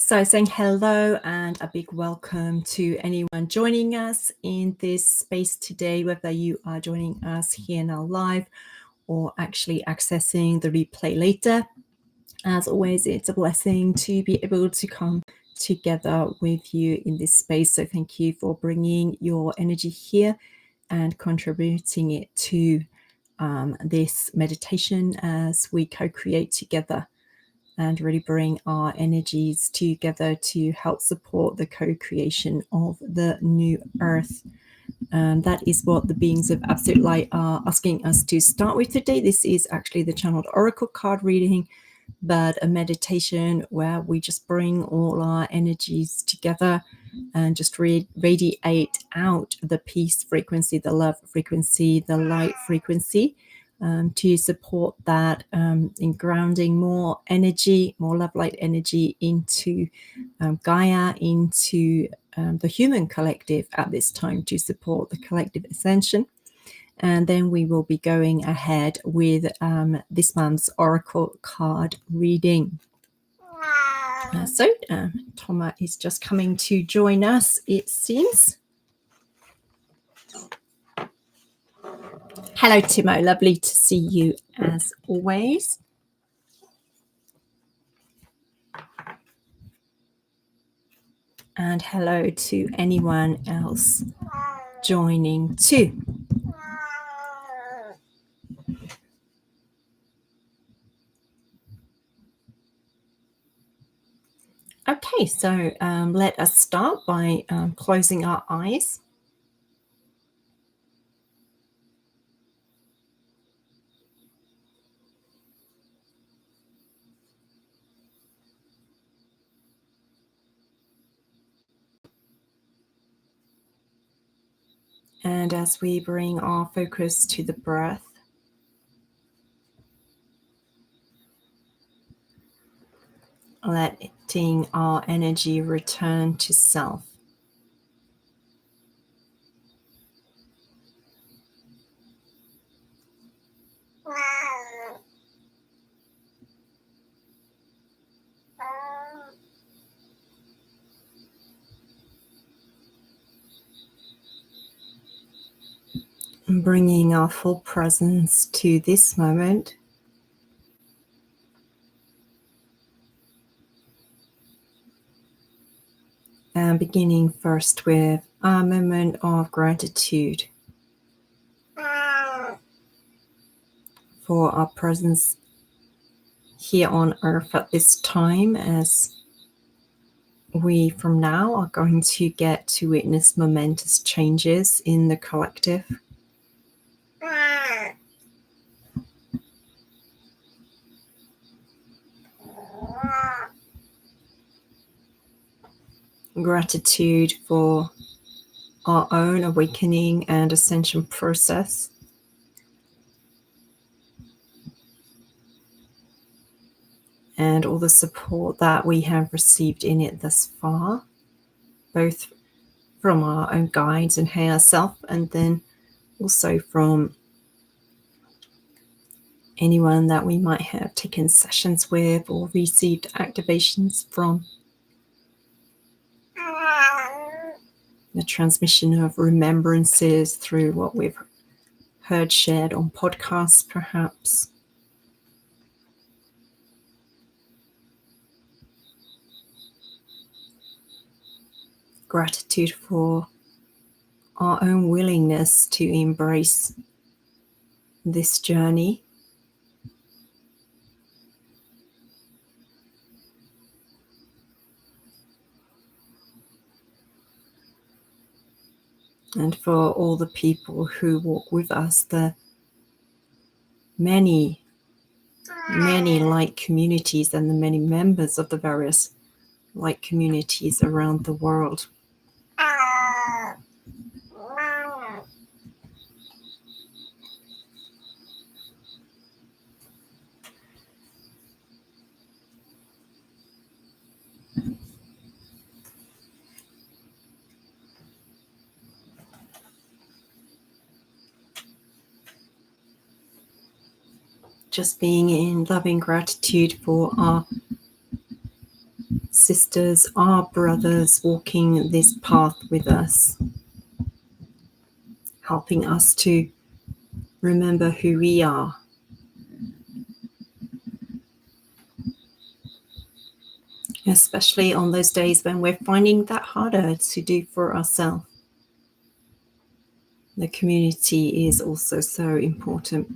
So saying hello and a big welcome to anyone joining us in this space today, whether you are joining us here now live or actually accessing the replay later. As always, it's a blessing to be able to come together with you in this space. So thank you for bringing your energy here and contributing it to this meditation as we co-create together and really bring our energies together to help support the co-creation of the new earth. That is what the beings of Absolute Light are asking us to start with today. This is actually the channeled oracle card reading, but a meditation where we just bring all our energies together and just radiate out the peace frequency, the love frequency, the light frequency, to support that in grounding more energy, more love light energy into Gaia, into the human collective at this time to support the collective ascension. And then we will be going ahead with this month's oracle card reading. Toma is just coming to join us, it seems. Hello, Timo. Lovely to see you as always. And hello to anyone else joining too. Okay, so let us start by closing our eyes. And as we bring our focus to the breath, letting our energy return to self. Bringing our full presence to this moment. And beginning first with a moment of gratitude for our presence here on earth at this time, as we from now are going to get to witness momentous changes in the collective. Gratitude for our own awakening and ascension process. And all the support that we have received in it thus far, both from our own guides and higher self, and then also from anyone that we might have taken sessions with or received activations from. The transmission of remembrances through what we've heard shared on podcasts, perhaps. Gratitude for our own willingness to embrace this journey. And for all the people who walk with us, the many light communities and the many members of the various light communities around the world. Just being in loving gratitude for our sisters, our brothers walking this path with us, helping us to remember who we are. Especially on those days when we're finding that harder to do for ourselves. The community is also so important.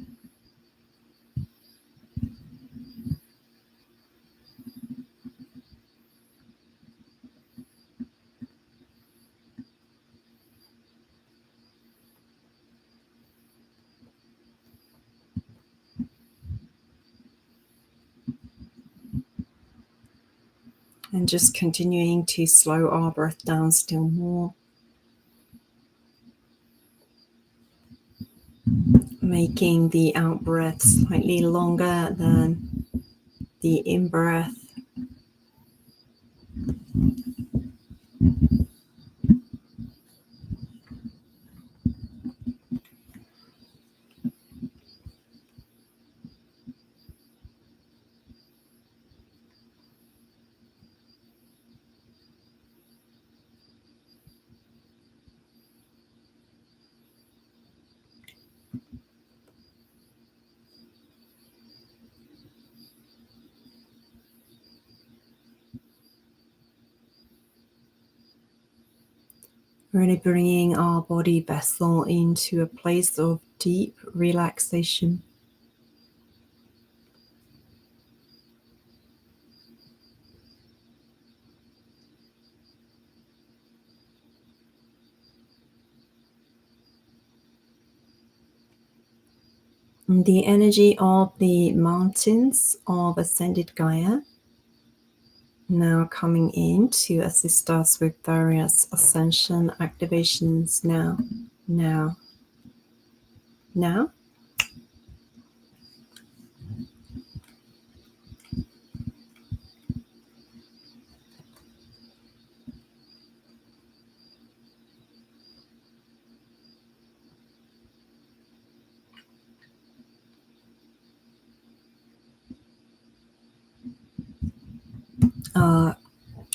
And just continuing to slow our breath down still more. Making the out breath slightly longer than the in breath. Really bringing our body vessel into a place of deep relaxation. And the energy of the mountains of Ascended Gaia now coming in to assist us with various Ascension activations now.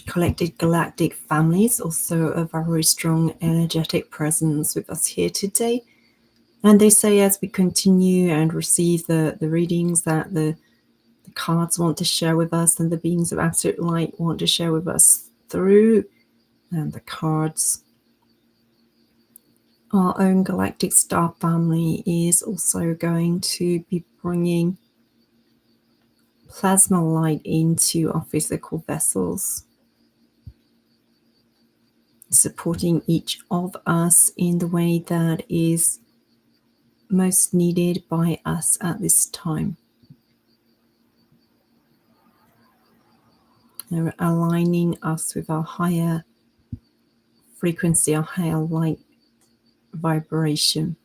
Collected galactic families, also a very strong energetic presence with us here today. And they say as we continue and receive the readings that the cards want to share with us and the beings of absolute light want to share with us through the cards, our own galactic star family is also going to be bringing plasma light into our physical vessels, supporting each of us in the way that is most needed by us at this time. They're aligning us with our higher frequency, our higher light vibration.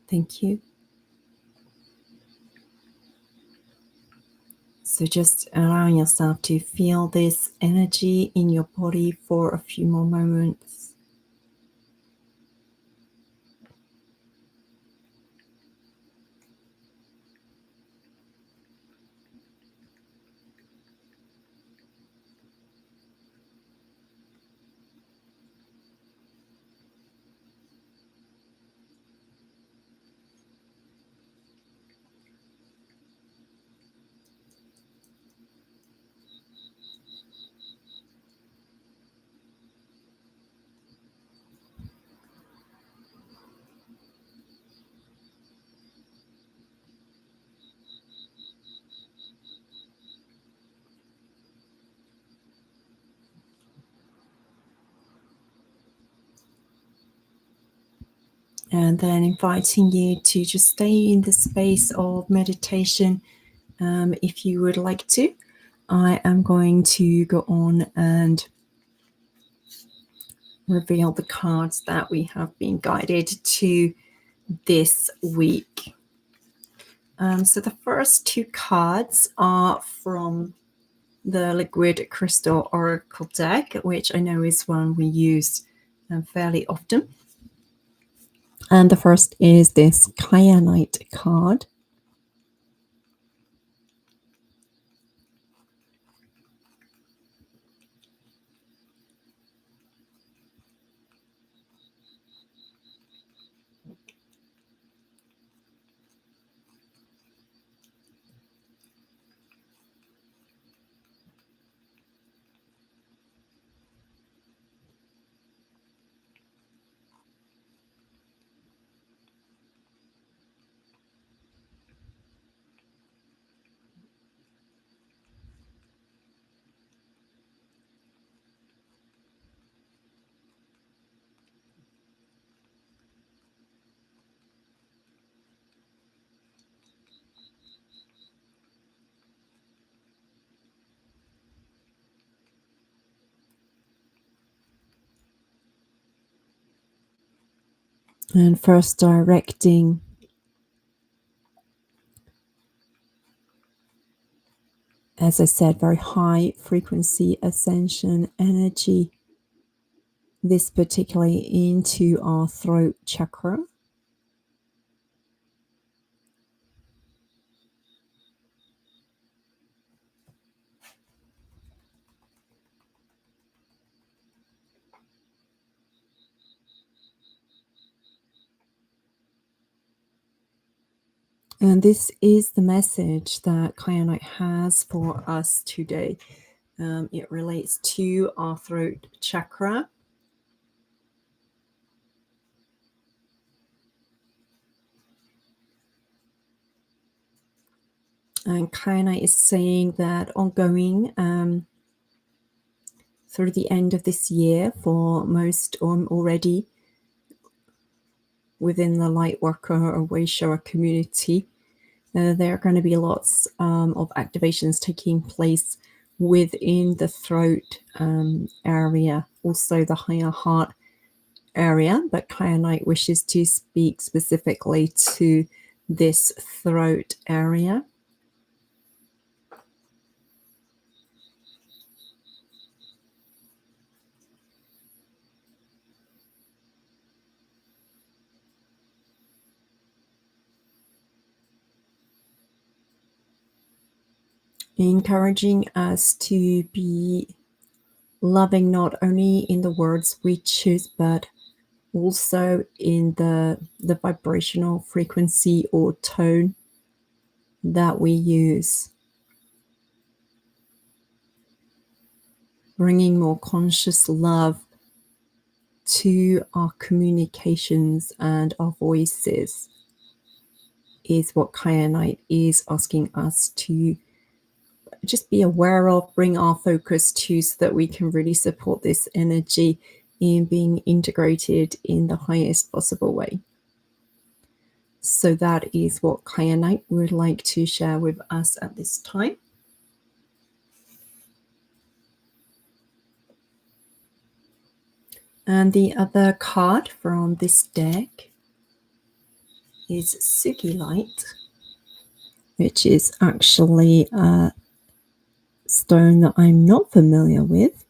Thank you. So just allowing yourself to feel this energy in your body for a few more moments. And then inviting you to just stay in the space of meditation if you would like to. I am going to go on and reveal the cards that we have been guided to this week. So the first two cards are from the Liquid Crystal Oracle deck, which I know is one we use fairly often. And the first is this Kyanite card. And first directing as I said, very high frequency ascension energy, this particularly into our throat chakra. And this is the message that Kyanite has for us today. It relates to our throat chakra. And Kyanite is saying that ongoing through the end of this year for most already within the Lightworker or Wayshower community, there are going to be lots of activations taking place within the throat area, also the higher heart area, but Kyanite wishes to speak specifically to this throat area. Encouraging us to be loving not only in the words we choose, but also in the vibrational frequency or tone that we use. Bringing more conscious love to our communications and our voices is what Kyanite is asking us to just be aware of, bring our focus to, so that we can really support this energy in being integrated in the highest possible way. So that is what Kyanite would like to share with us at this time. And the other card from this deck is Suki Light, which is actually a stone that I'm not familiar with.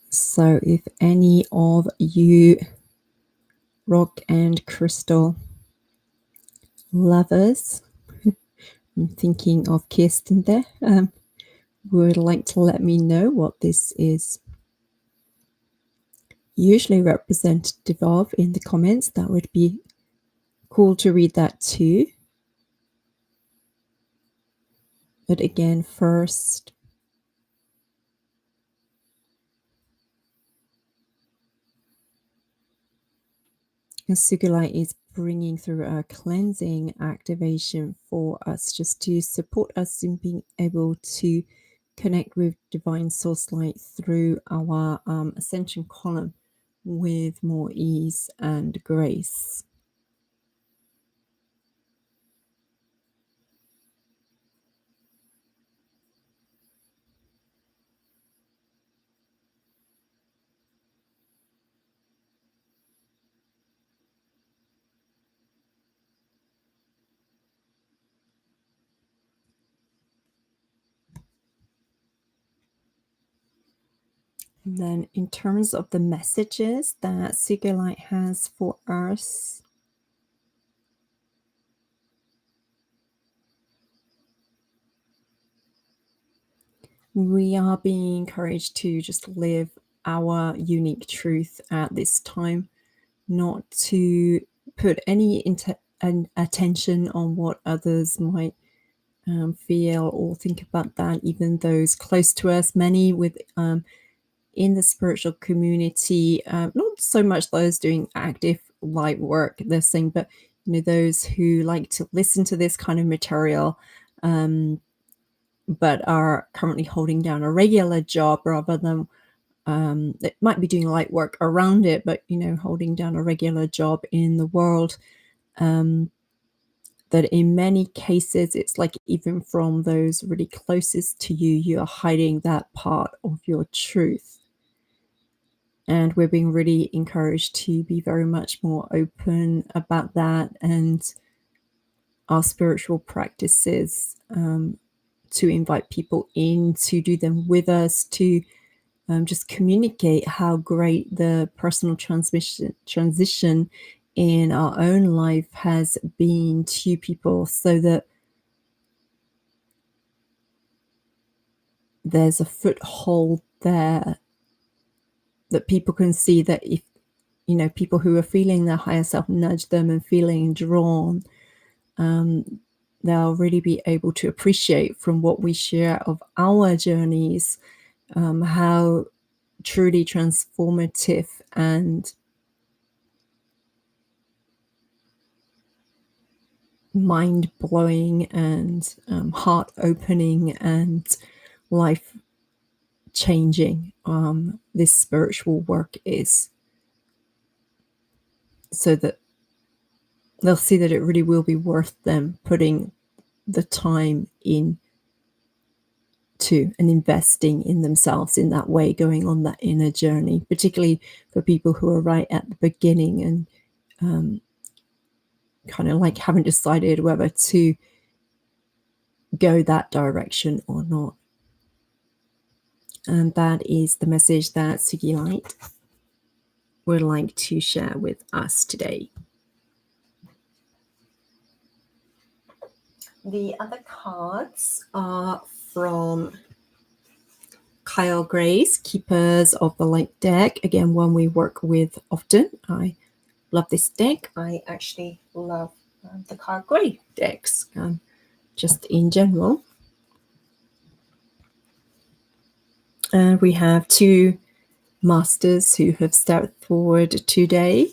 So if any of you rock and crystal lovers, I'm thinking of Kirsten there, would like to let me know what this is usually representative of in the comments, that would be cool to read that too. But again, first, Sugilite is bringing through a cleansing activation for us, just to support us in being able to connect with divine source light through our ascension column with more ease and grace. And then in terms of the messages that Sugar Light has for us, we are being encouraged to just live our unique truth at this time, not to put any attention on what others might feel or think about that, even those close to us. Many with in the spiritual community, not so much those doing active light work, they're saying, but those who like to listen to this kind of material, but are currently holding down a regular job rather than it might be doing light work around it, but holding down a regular job in the world. That in many cases, it's like even from those really closest to you, you are hiding that part of your truth. And we're being really encouraged to be very much more open about that, and our spiritual practices, to invite people in to do them with us, to just communicate how great the personal transition in our own life has been to people, so that there's a foothold there that people can see, that if people who are feeling their higher self nudge them and feeling drawn, they'll really be able to appreciate from what we share of our journeys, how truly transformative and mind-blowing and heart-opening and life-changing this spiritual work is, so that they'll see that it really will be worth them putting the time in to and investing in themselves in that way, going on that inner journey, particularly for people who are right at the beginning and kind of like haven't decided whether to go that direction or not. And that is the message that Sugi Light would like to share with us today. The other cards are from Kyle Gray's Keepers of the Light deck. Again, one we work with often. I love this deck. I actually love the Kyle Gray decks, just in general. And we have two masters who have stepped forward today,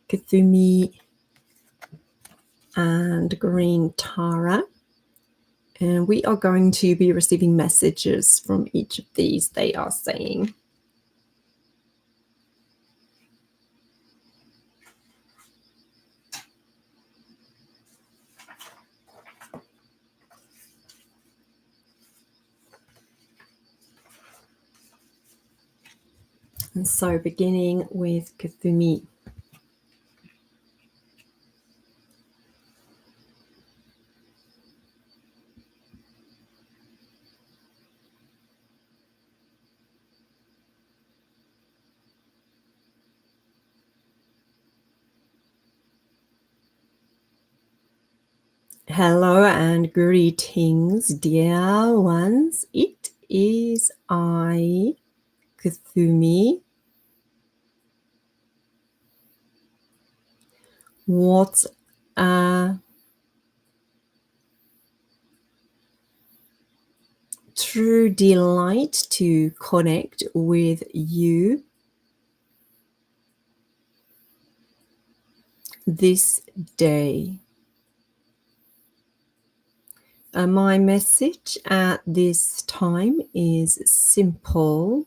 Kathumi and Green Tara. And we are going to be receiving messages from each of these, they are saying. And so beginning with Kathumi. Hello and greetings, dear ones. It is I, Kathumi. What a true delight to connect with you this day. My message at this time is simple.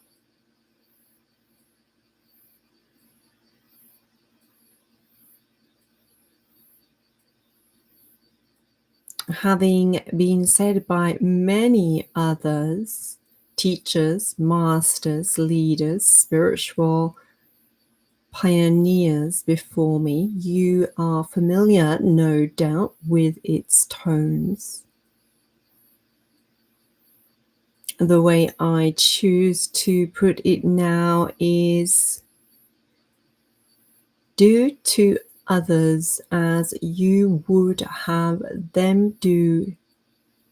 Having been said by many others, teachers, masters, leaders, spiritual pioneers before me, you are familiar, no doubt, with its tones. The way I choose to put it now is do to others as you would have them do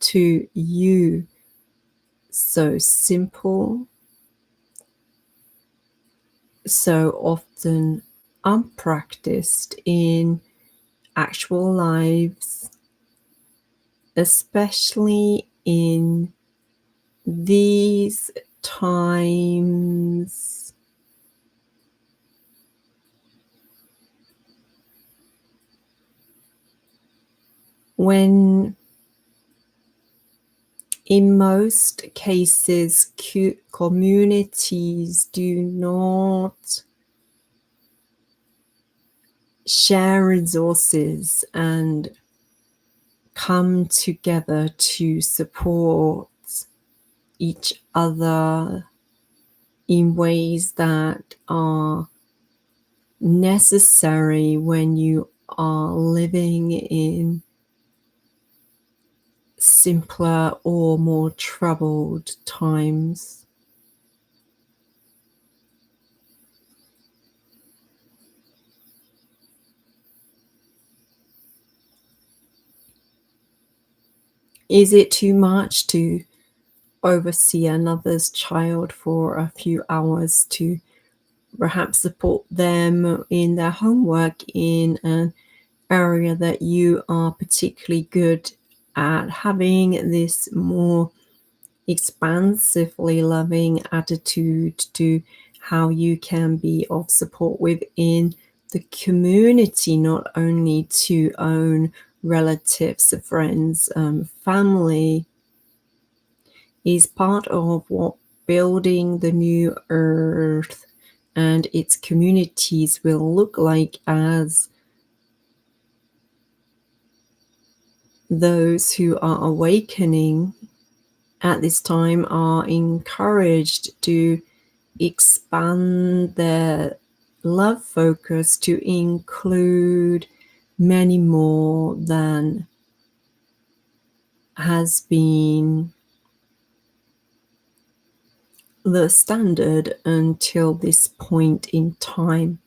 to you. So simple, so often unpracticed in actual lives, especially in these times when in most cases communities do not share resources and come together to support each other in ways that are necessary when you are living in simpler or more troubled times. Is it too much to oversee another's child for a few hours to perhaps support them in their homework in an area that you are particularly good at, having this more expansively loving attitude to how you can be of support within the community, not only to own relatives, friends, family, is part of what building the new earth and its communities will look like, as those who are awakening at this time are encouraged to expand their love focus to include many more than has been the standard until this point in time.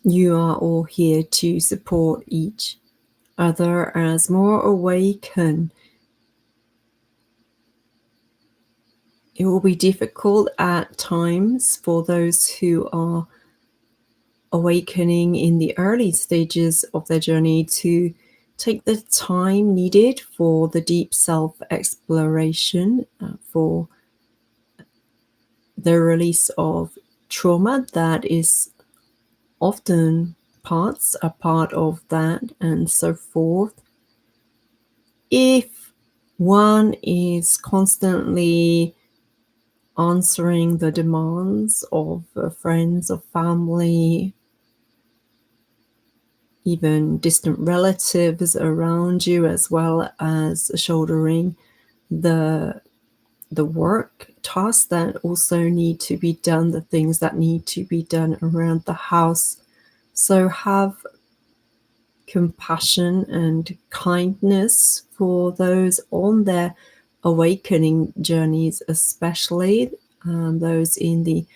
You are all here to support each other as more awaken. It will be difficult at times for those who are awakening in the early stages of their journey to take the time needed for the deep self-exploration, for the release of trauma that is often a part of that, and so forth. If one is constantly answering the demands of friends or family, even distant relatives around you, as well as shouldering the work tasks that also need to be done, the things that need to be done around the house. So have compassion and kindness for those on their awakening journeys, especially those in the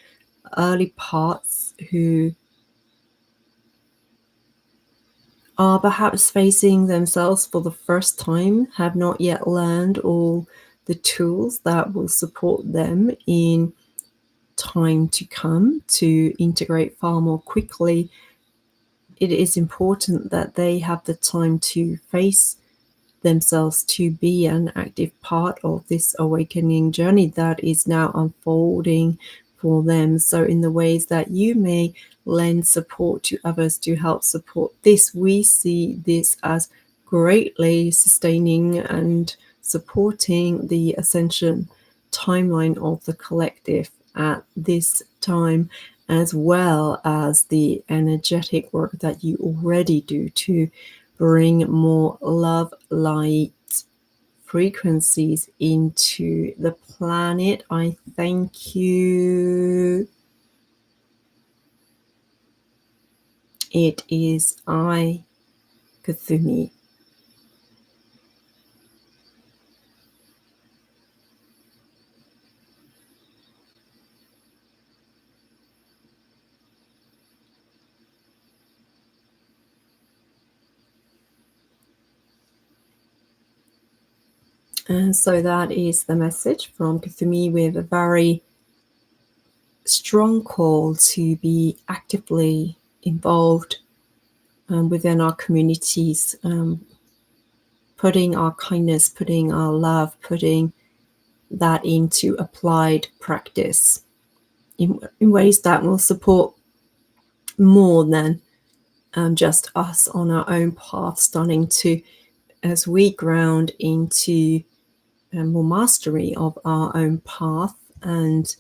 early parts who are perhaps facing themselves for the first time, have not yet learned all the tools that will support them in time to come to integrate far more quickly. It is important that they have the time to face themselves, to be an active part of this awakening journey that is now unfolding for them. So in the ways that you may lend support to others to help support this, we see this as greatly sustaining and supporting the ascension timeline of the collective at this time, as well as the energetic work that you already do to bring more love, light, frequencies into the planet. I thank you. It is I, Kuthumi. And so that is the message from Kuthumi, with a very strong call to be actively involved within our communities, putting our kindness, putting our love, putting that into applied practice in ways that will support more than just us on our own path, starting to, as we ground into more mastery of our own path and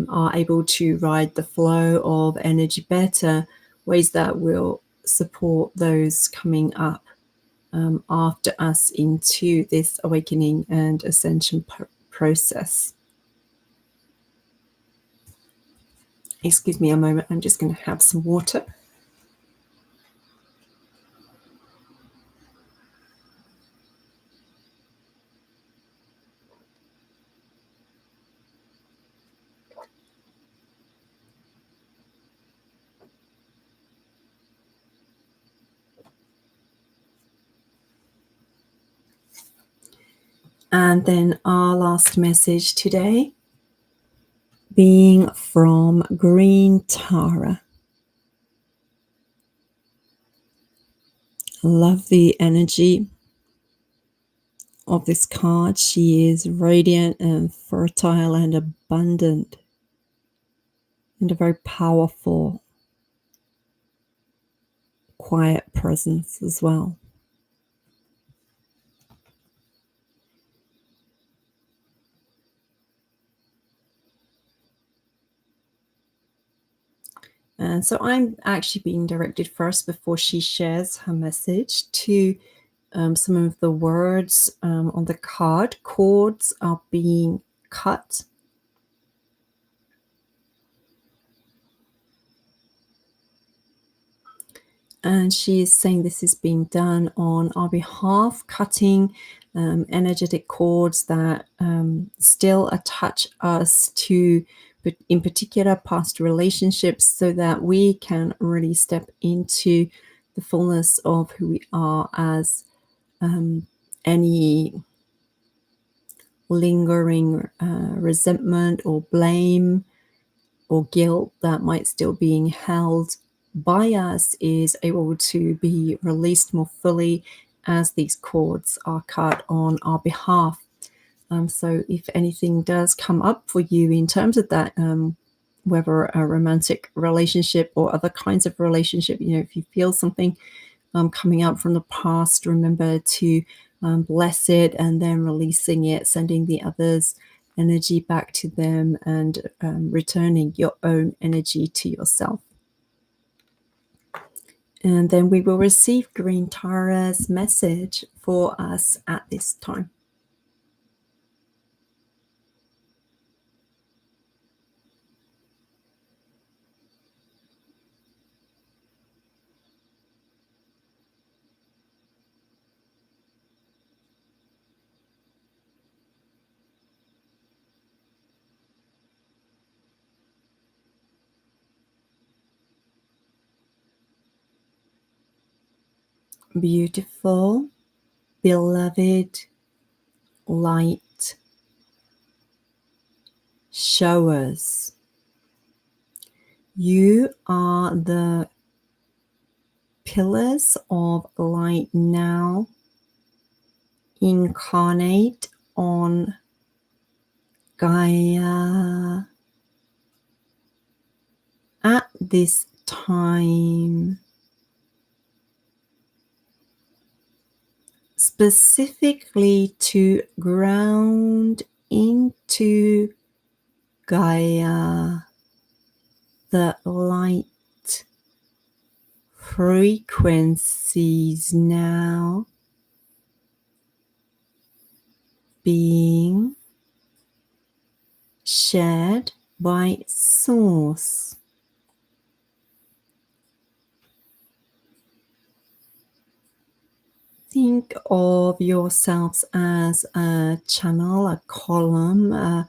are able to ride the flow of energy better, ways that will support those coming up after us into this awakening and ascension process. Excuse me a moment, I'm just going to have some water. And then our last message today, being from Green Tara. Love the energy of this card. She is radiant and fertile and abundant, and a very powerful, quiet presence as well. And so I'm actually being directed first, before she shares her message, to some of the words on the card. Cords are being cut. And she is saying this is being done on our behalf, cutting energetic cords that still attach us to, but in particular, past relationships, so that we can really step into the fullness of who we are, as any lingering resentment or blame or guilt that might still being held by us is able to be released more fully as these cords are cut on our behalf. So if anything does come up for you in terms of that, whether a romantic relationship or other kinds of relationship, if you feel something coming up from the past, remember to bless it, and then releasing it, sending the others energy back to them, and returning your own energy to yourself. And then we will receive Green Tara's message for us at this time. Beautiful, beloved light showers, you are the pillars of light now, incarnate on Gaia, at this time, specifically to ground into Gaia, the light frequencies now being shared by Source. Think of yourselves as a channel, a column, a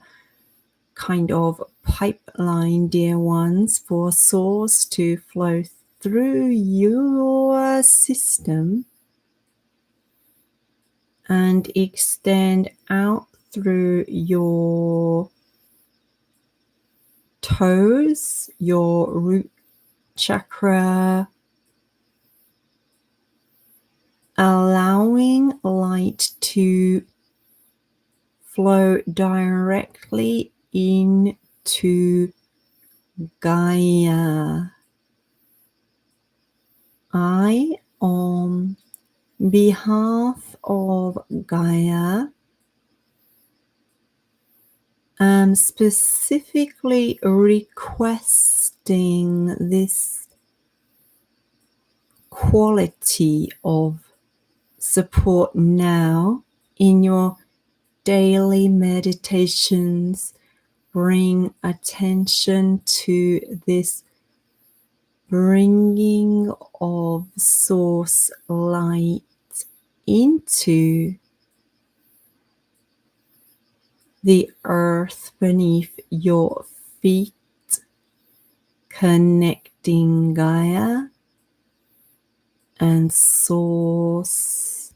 kind of pipeline, dear ones, for Source to flow through your system and extend out through your toes, your root chakra, allowing light to flow directly into Gaia. I, on behalf of Gaia, am specifically requesting this quality of support now in your daily meditations. Bring attention to this bringing of source light into the earth beneath your feet, connecting Gaia and source.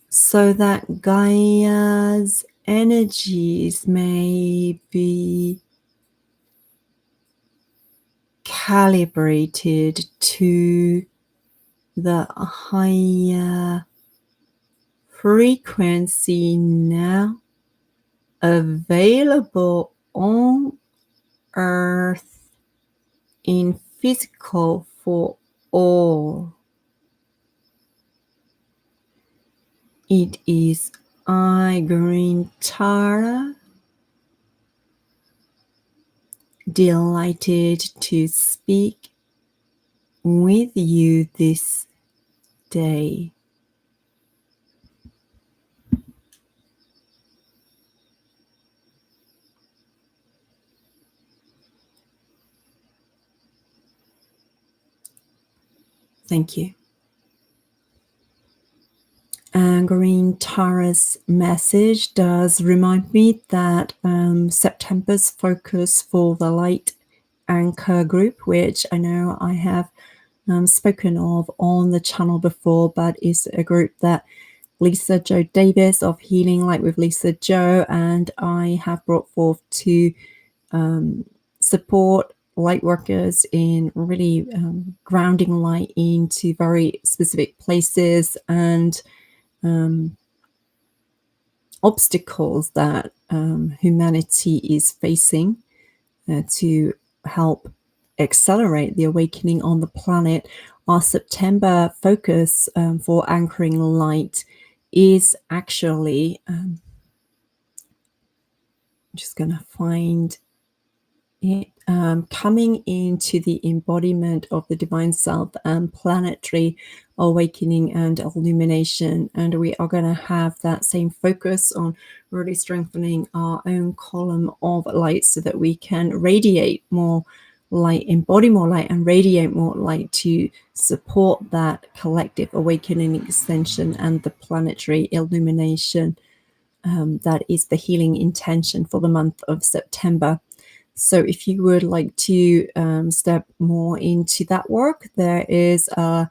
So that Gaia's energies may be calibrated to the higher frequency now available on Earth in physical for all. It is I, Green Tara, delighted to speak with you this day. Thank you. And Green Tara's message does remind me that September's focus for the Light Anchor group, which I know I have spoken of on the channel before, but is a group that Lisa Jo Davis of Healing Light with Lisa Jo and I have brought forth to support light workers in really grounding light into very specific places and obstacles that humanity is facing to help accelerate the awakening on the planet. Our September focus for anchoring light is actually, I'm just going to find it, coming into the embodiment of the divine self and planetary awakening and illumination. And we are going to have that same focus on really strengthening our own column of light so that we can radiate more light, embody more light, and radiate more light to support that collective awakening extension and the planetary illumination. That is the healing intention for the month of September. So if you would like to step more into that work, there is a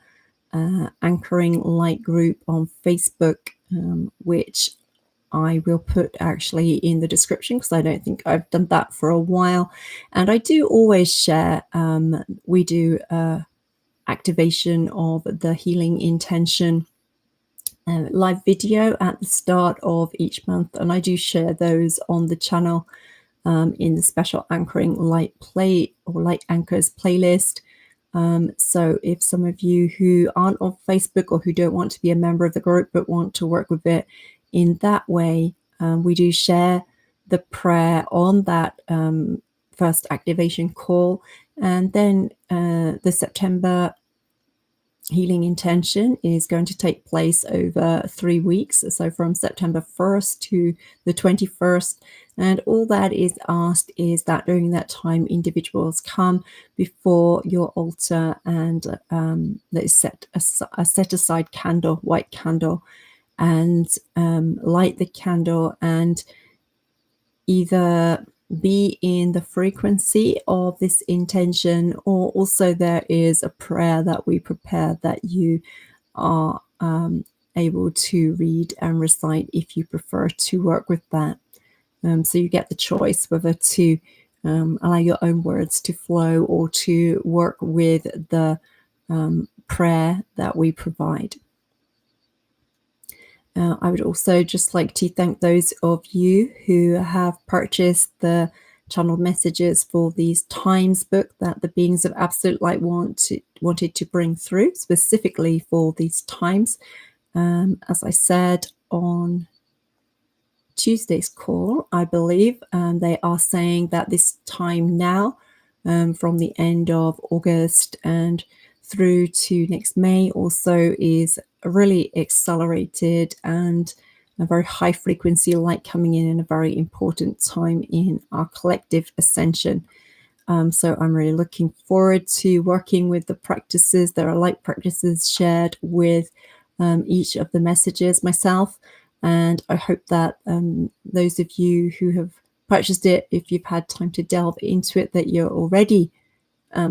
anchoring light group on Facebook, which I will put actually in the description because I don't think I've done that for a while. And I do always share, we do activation of the healing intention live video at the start of each month, and I do share those on the channel in the special anchoring light play or light anchors playlist. So if some of you who aren't on Facebook or who don't want to be a member of the group but want to work with it in that way, we do share the prayer on that first activation call. And then the September healing intention is going to take place over 3 weeks, so from September 1st to the 21st. And all that is asked is that during that time, individuals come before your altar and they set a set aside candle, white candle, and light the candle and either be in the frequency of this intention, or also there is a prayer that we prepare that you are able to read and recite if you prefer to work with that. So you get the choice whether to allow your own words to flow or to work with the prayer that we provide. I would also just like to thank those of you who have purchased the channeled messages for these times book that the beings of absolute light wanted to bring through specifically for these times. As I said on Tuesday's call, I believe, they are saying that this time now, from the end of August and through to next May also is really accelerated and a very high frequency light coming in a very important time in our collective ascension. So I'm really looking forward to working with the practices. There are light practices shared with each of the messages myself. And I hope that those of you who have purchased it, if you've had time to delve into it, that you're already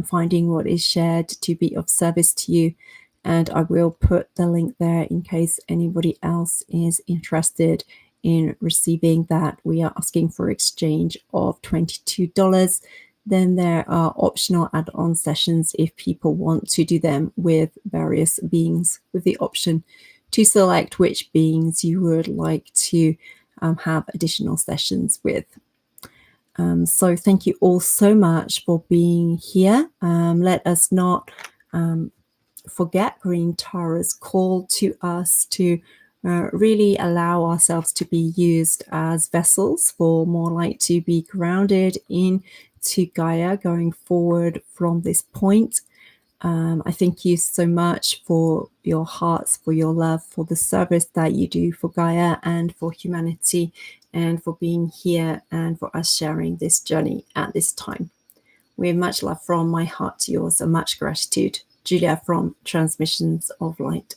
finding what is shared to be of service to you. And I will put the link there in case anybody else is interested in receiving that. We are asking for exchange of $22. Then there are optional add-on sessions if people want to do them with various beings, with the option to select which beings you would like to have additional sessions with. So thank you all so much for being here. Let us not forget Green Tara's call to us to really allow ourselves to be used as vessels for more light to be grounded into Gaia going forward from this point. I thank you so much for your hearts, for your love, for the service that you do for Gaia and for humanity, and for being here and for us sharing this journey at this time. With much love from my heart to yours and much gratitude. Julia from Transmissions of Light.